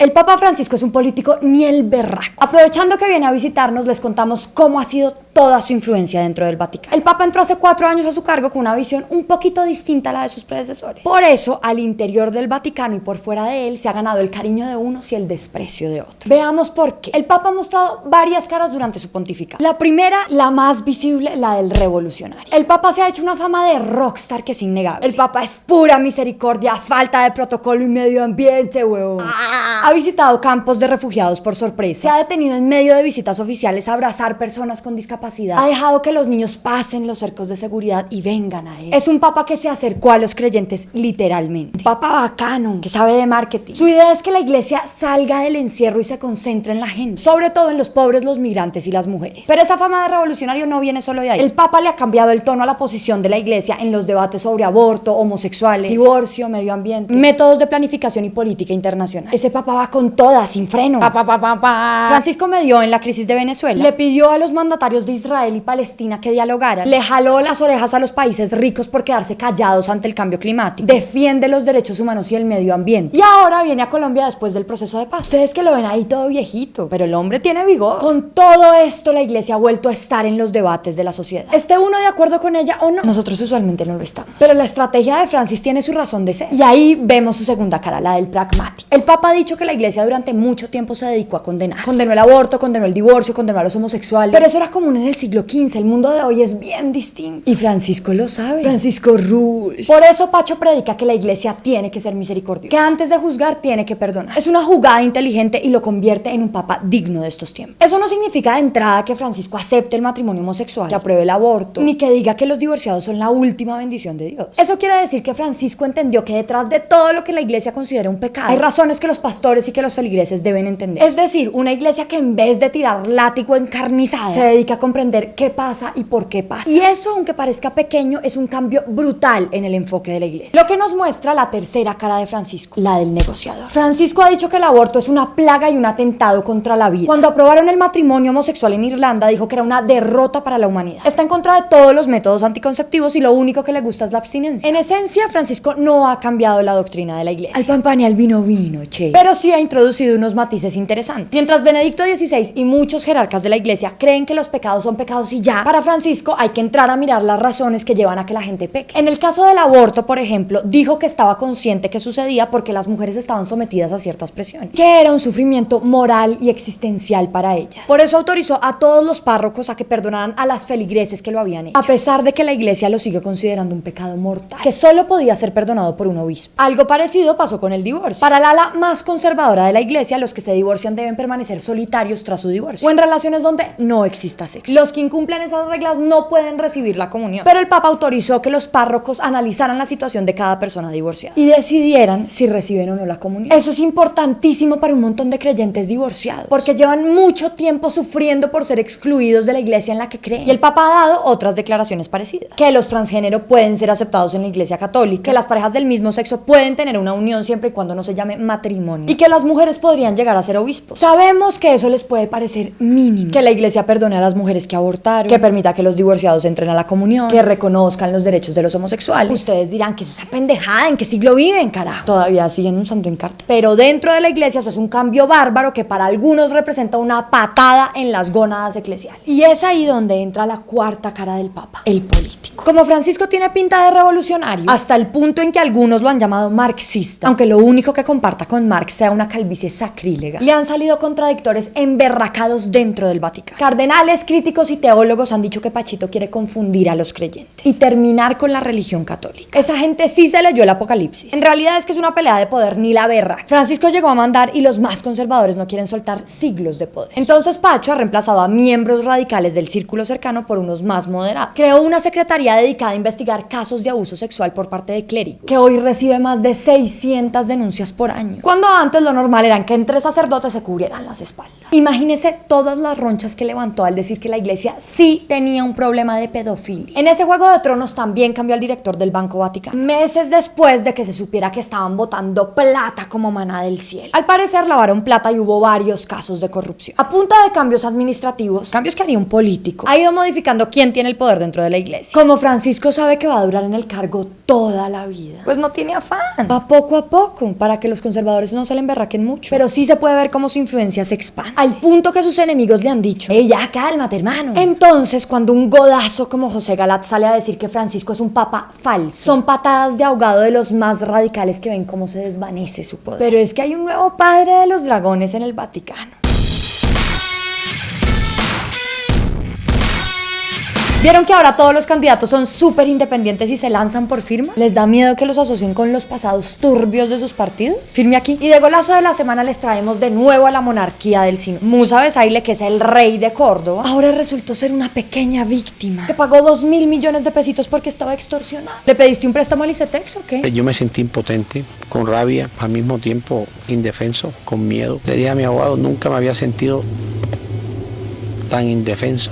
El Papa Francisco es un político ni el berraco. Aprovechando que viene a visitarnos, les contamos cómo ha sido toda su influencia dentro del Vaticano. El Papa entró hace 4 años a su cargo con una visión un poquito distinta a la de sus predecesores. Por eso, al interior del Vaticano y por fuera de él, se ha ganado el cariño de unos y el desprecio de otros. Veamos por qué. El Papa ha mostrado varias caras durante su pontificado. La primera, la más visible, la del revolucionario. El Papa se ha hecho una fama de rockstar que es innegable. El Papa es pura misericordia, falta de protocolo y medio ambiente, huevón. Ha visitado campos de refugiados por sorpresa. Se ha detenido en medio de visitas oficiales a abrazar personas con discapacidad. Ha dejado que los niños pasen los cercos de seguridad y vengan a él. Es un Papa que se acercó a los creyentes literalmente. Un Papa bacano, que sabe de marketing. Su idea es que la iglesia salga del encierro y se concentre en la gente, sobre todo en los pobres, los migrantes y las mujeres. Pero esa fama de revolucionario no viene solo de ahí. El Papa le ha cambiado el tono a la posición de la iglesia en los debates sobre aborto, homosexuales, divorcio, medio ambiente, métodos de planificación y política internacional. Ese Papa va con todas, sin freno. Francisco medió en la crisis de Venezuela. Le pidió a los mandatarios de Israel y Palestina que dialogaran. Le jaló las orejas a los países ricos por quedarse callados ante el cambio climático. Defiende los derechos humanos y el medio ambiente. Y ahora viene a Colombia después del proceso de paz. Ustedes que lo ven ahí todo viejito, pero el hombre tiene vigor. Con todo esto, la iglesia ha vuelto a estar en los debates de la sociedad. ¿Esté uno de acuerdo con ella o no? Nosotros usualmente no lo estamos. Pero la estrategia de Francis tiene su razón de ser. Y ahí vemos su segunda cara, la del pragmático. El Papa ha dicho que la iglesia durante mucho tiempo se dedicó a condenar. Condenó el aborto, condenó el divorcio, condenó a los homosexuales. Pero eso era común en el siglo XV. El mundo de hoy es bien distinto. Y Francisco lo sabe. Francisco rules. Por eso Pacho predica que la iglesia tiene que ser misericordiosa. Que antes de juzgar tiene que perdonar. Es una jugada inteligente y lo convierte en un Papa digno de estos tiempos. Eso no significa de entrada que Francisco acepte el matrimonio homosexual, que apruebe el aborto, ni que diga que los divorciados son la última bendición de Dios. Eso quiere decir que Francisco entendió que detrás de todo lo que la iglesia considera un pecado, hay razones que los pastores y que los feligreses deben entender. Es decir, una iglesia que en vez de tirar látigo encarnizada, se dedica a comprender qué pasa y por qué pasa. Y eso, aunque parezca pequeño, es un cambio brutal en el enfoque de la iglesia. Lo que nos muestra la tercera cara de Francisco, la del negociador. Francisco ha dicho que el aborto es una plaga y un atentado contra la vida. Cuando aprobaron el matrimonio homosexual en Irlanda, dijo que era una derrota para la humanidad. Está en contra de todos los métodos anticonceptivos y lo único que le gusta es la abstinencia. En esencia, Francisco no ha cambiado la doctrina de la iglesia. Al pan pan y al vino vino, che. Pero sí ha introducido unos matices interesantes. Mientras Benedicto XVI y muchos jerarcas de la iglesia creen que los pecados son pecados y ya, para Francisco hay que entrar a mirar las razones que llevan a que la gente peque. En el caso del aborto, por ejemplo, dijo que estaba consciente que sucedía porque las mujeres estaban sometidas a ciertas presiones, que era un sufrimiento moral y existencial para ellas. Por eso autorizó a todos los párrocos a que perdonaran a las feligreses que lo habían hecho, a pesar de que la iglesia lo sigue considerando un pecado mortal, que solo podía ser perdonado por un obispo. Algo parecido pasó con el divorcio. Para la ala más conservadora de la iglesia, los que se divorcian deben permanecer solitarios tras su divorcio, o en relaciones donde no exista sexo. Los que incumplen esas reglas no pueden recibir la comunión. Pero el Papa autorizó que los párrocos analizaran la situación de cada persona divorciada y decidieran si reciben o no la comunión. Eso es importantísimo para un montón de creyentes divorciados, porque llevan mucho tiempo sufriendo por ser excluidos de la iglesia en la que creen. Y el Papa ha dado otras declaraciones parecidas: que los transgénero pueden ser aceptados en la iglesia católica, que las parejas del mismo sexo pueden tener una unión siempre y cuando no se llame matrimonio, y que las mujeres podrían llegar a ser obispos. Sabemos que eso les puede parecer mínimo, que la iglesia perdone a las mujeres que abortaron, que permita que los divorciados entren a la comunión, que reconozcan los derechos de los homosexuales. Ustedes dirán: ¿qué es esa pendejada? ¿En qué siglo viven, carajo? Todavía siguen usando Encarta. Pero dentro de la iglesia eso es un cambio bárbaro que para algunos representa una patada en las gónadas eclesiales. Y es ahí donde entra la cuarta cara del Papa, el político. Como Francisco tiene pinta de revolucionario, hasta el punto en que algunos lo han llamado marxista, aunque lo único que comparta con Marx sea una calvicie sacrílega, le han salido contradictores emberracados dentro del Vaticano. Cardenales, críticos y teólogos han dicho que Pachito quiere confundir a los creyentes y terminar con la religión católica. Esa gente sí se leyó el Apocalipsis. En realidad es que es una pelea de poder ni la berra. Francisco llegó a mandar y los más conservadores no quieren soltar siglos de poder. Entonces Pacho ha reemplazado a miembros radicales del círculo cercano por unos más moderados. Creó una secretaría dedicada a investigar casos de abuso sexual por parte de clérigos, que hoy recibe más de 600 denuncias por año, cuando antes lo normal era que entre sacerdotes se cubrieran las espaldas. Imagínese todas las ronchas que levantó al decir que la iglesia sí tenía un problema de pedofilia. En ese Juego de Tronos también cambió al director del Banco Vaticano, meses después de que se supiera que estaban botando plata como maná del cielo. Al parecer lavaron plata y hubo varios casos de corrupción. A punta de cambios administrativos, cambios que haría un político, ha ido modificando quién tiene el poder dentro de la iglesia. Como Francisco sabe que va a durar en el cargo toda la vida, pues no tiene afán. Va poco a poco, para que los conservadores no se le emberraquen mucho. Pero sí se puede ver cómo su influencia se expande, al punto que sus enemigos le han dicho: ya cálmate, hermano. Entonces, cuando un godazo como José Galat sale a decir que Francisco es un papa falso, son patadas de ahogado de los más radicales que ven cómo se desvanece su poder. Pero es que hay un nuevo padre de los dragones en el Vaticano. ¿Vieron que ahora todos los candidatos son súper independientes y se lanzan por firma? ¿Les da miedo que los asocien con los pasados turbios de sus partidos? Firme aquí. Y de golazo de la semana les traemos de nuevo a la monarquía del Sino. Musa Besaile, que es el rey de Córdoba, ahora resultó ser una pequeña víctima que pagó 2.000 millones de pesitos porque estaba extorsionada. ¿Le pediste un préstamo al ICETEX o qué? Yo me sentí impotente, con rabia, al mismo tiempo indefenso, con miedo. Le dije a mi abogado, nunca me había sentido tan indefenso.